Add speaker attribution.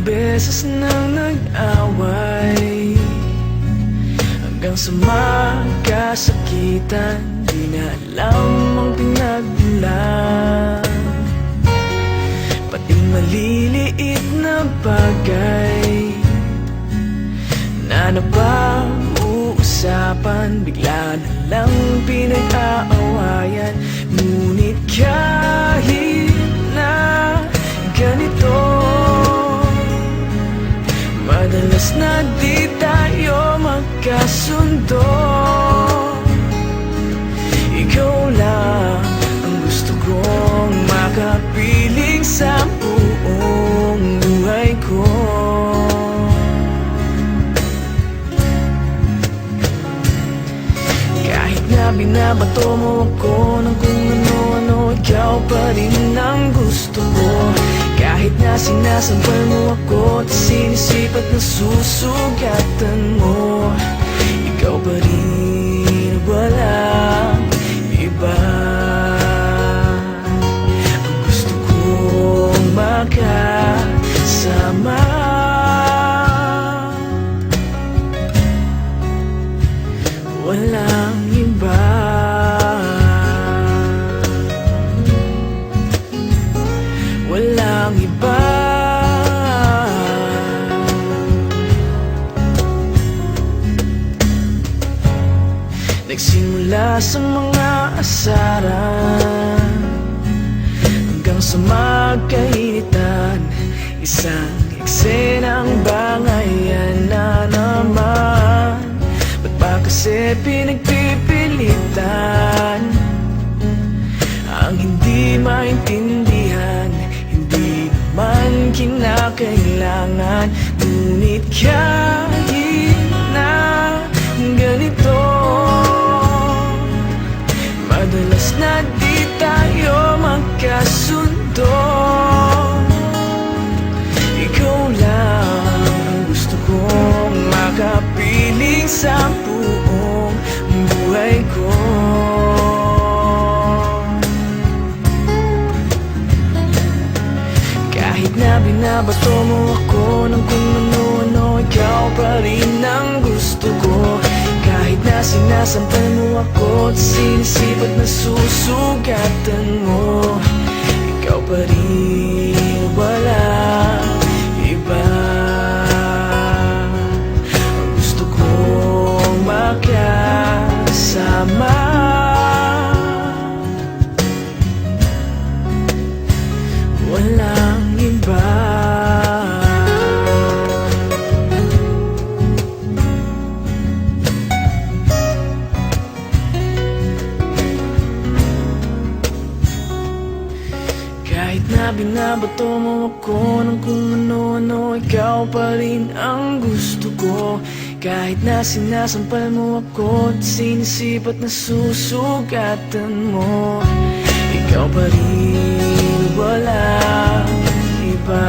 Speaker 1: beses nang nag-away, hanggang sa magkasakitan. Di na alam ang pinagmulan, pati maliliit na bagay na napag-uusapan, bigla na lang pinag-aawayan. Ngunit kahit na ganito, madalas na di tayo magkasundo. Ikaw lang ang gusto kong makapiling sa buong buhay ko. Kahit na binabato mo ako ng kung ano-ano, ikaw pa rin ang gusto ko. Kahit na sinasampal mo ako at sinisipat na susugatan mo, ikaw pa rin, walang iba. Ang gusto kong makasama, walang iba. Walang iba. Nagsimula sa mga asaran hanggang sa magkainitan, isang eksenang bangayan na naman. Ba't ba kasi pinagpipilitan ang hindi maintindihan? Hindi naman kinakailangan. Ngunit kahit na ganito, madalas na di tayo magkasundo. Ikaw lang ang gusto kong makapiling sa buong buhay ko. Kahit na binabato mo ako ng kung ano-ano, ikaw pa rin ang gusto ko. Kahit na sinasampal mo ako at sinisipat na susugatan mo, ikaw pa rin, walang iba. Ang gusto kong makasama, walang iba. Kahit na binabato mo ako ng kung ano-ano, ikaw pa rin ang gusto ko. Kahit na sinasampal mo ako at sinisipat na susugatan mo, ikaw pa rin, walang iba.